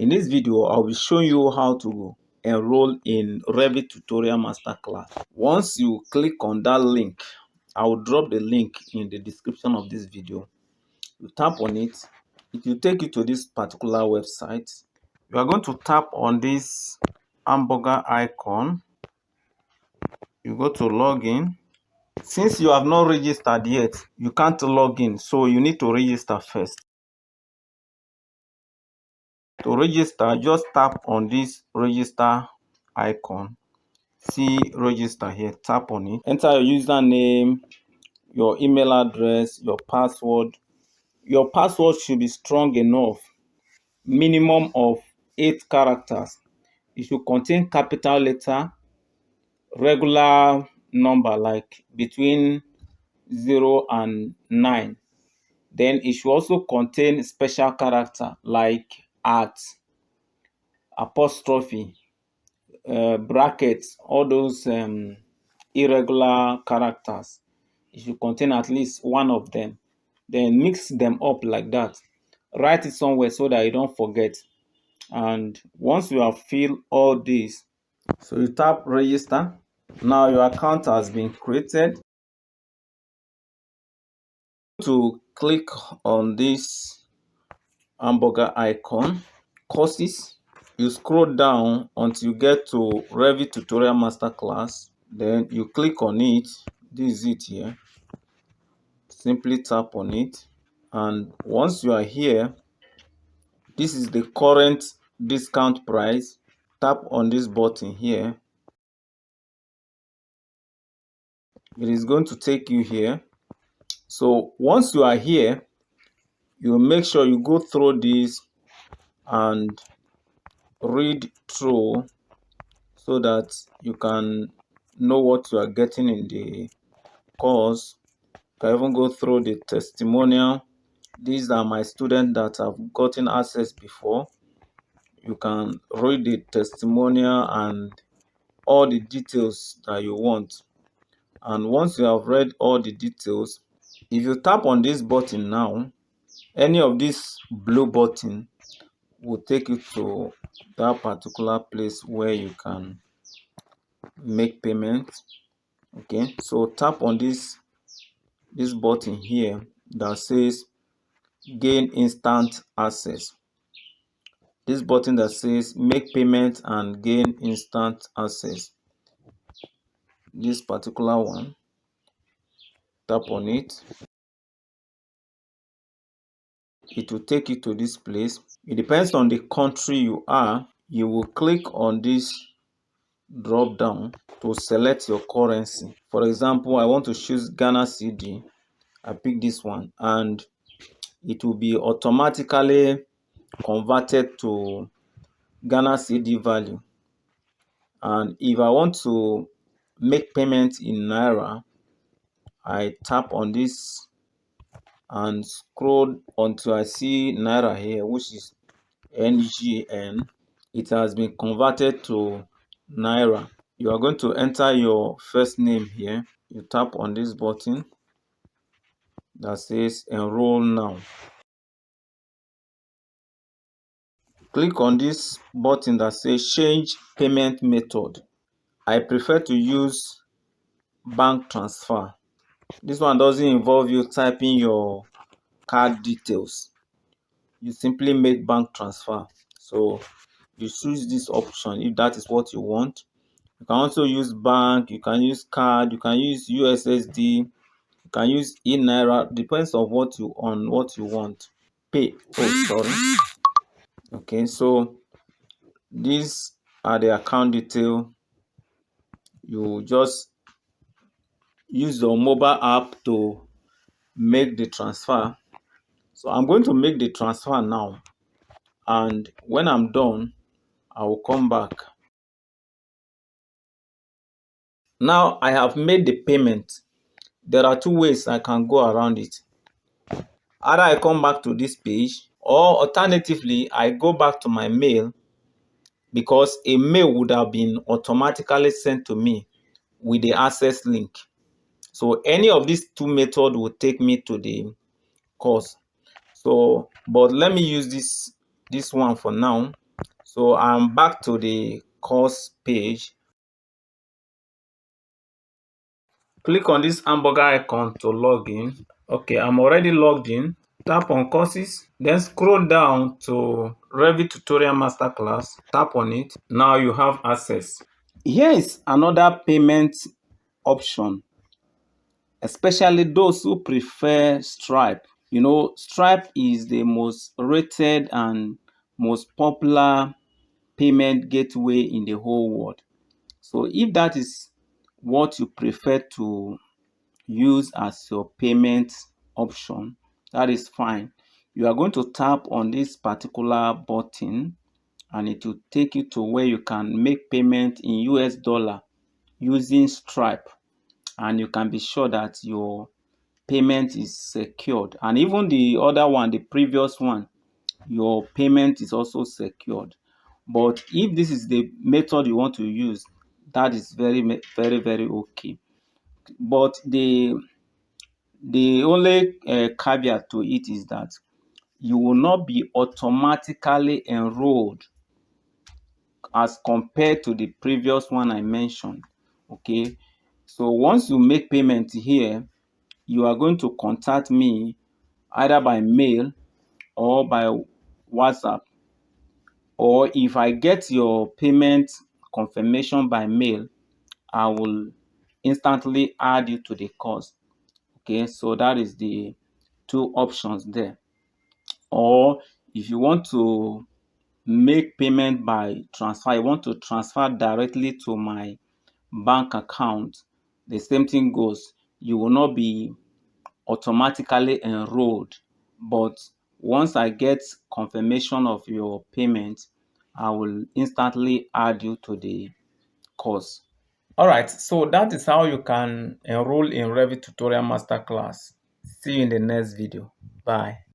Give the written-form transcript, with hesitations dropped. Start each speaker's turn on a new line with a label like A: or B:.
A: In this video, I'll be showing you how to enroll in Revit Tutorial Masterclass. Once you click on that link, I will drop the link in the description of this video. You tap on it, it will take you to this particular website. You are going to tap on this hamburger icon. You go to login. Since you have not registered yet, you can't log in, so you need to register first. To register, just tap on this register icon. See register here, tap on it. Enter your username, your email address, your password. Your password should be strong enough, minimum of 8 characters. It should contain capital letter, regular number like between 0 and 9. Then it should also contain special character like at, apostrophe, brackets, all those irregular characters. It should contain at least one of them. Then mix them up like that. Write it somewhere so that you don't forget. And once you have filled all these, so you tap register. Now your account has been created. To click on this hamburger icon, courses. You scroll down until you get to Revit Tutorial Masterclass. Then you click on it. This is it here. Simply tap on it. And once you are here, this is the current discount price. Tap on this button here. It is going to take you here. So once you are here, you make sure you go through this and read through so that you can know what you are getting in the course. You can even go through the testimonial. These are my students that have gotten access before. You can read the testimonial and all the details that you want. And once you have read all the details, if you tap on this button now, any of this blue button will take you to that particular place where you can make payment. Okay, so tap on this button here that says gain instant access. This button that says make payment and gain instant access, this particular one, tap on it. It will take you to this place. It depends on the country you are. You will click on this drop down to select your currency. For example, I want to choose Ghana cedi. I pick this one and it will be automatically converted to Ghana cedi value. And if I want to make payment in Naira, I tap on this and scroll until I see Naira here, which is NGN. It has been converted to Naira. You are going to enter your first name here. You tap on this button that says Enroll Now. Click on this button that says Change Payment Method. I prefer to use bank transfer. This one doesn't involve you typing your card details. You simply make bank transfer. So you choose this option if that is what you want. You can also use bank, you can use card, you can use USSD, you can use e-Naira. Depends on what you want. Pay. Oh, sorry. Okay, so these are the account detail. You just use your mobile app to make the transfer. So I'm going to make the transfer now, and when I'm done, I will come back. Now I have made the payment. There are two ways I can go around it. Either I come back to this page, or alternatively I go back to my mail, because a mail would have been automatically sent to me with the access link. So any of these two methods will take me to the course. So but let me use this one for now. So I'm back to the course page. Click on this hamburger icon to log in. Okay, I'm already logged in. Tap on courses, then scroll down to Revit Tutorial Masterclass. Tap on it. Now you have access. Here is another payment option, especially those who prefer Stripe. You know, Stripe is the most rated and most popular payment gateway in the whole world. So if that is what you prefer to use as your payment option, that is fine. You are going to tap on this particular button and it will take you to where you can make payment in US dollar using Stripe, and you can be sure that your payment is secured. And even the other one, the previous one, your payment is also secured. But if this is the method you want to use, that is very okay. But the only caveat to it is that you will not be automatically enrolled as compared to the previous one I mentioned. Okay, so once you make payment here, you are going to contact me either by mail or by WhatsApp, or if I get your payment confirmation by mail, I will instantly add you to the course. Okay, so that is the two options there. Or if you want to make payment by transfer, you want to transfer directly to my bank account, the same thing goes. You will not be automatically enrolled, but once I get confirmation of your payment, I will instantly add you to the course. All right, so that is how you can enroll in Revit Tutorial Masterclass. See you in the next video. Bye.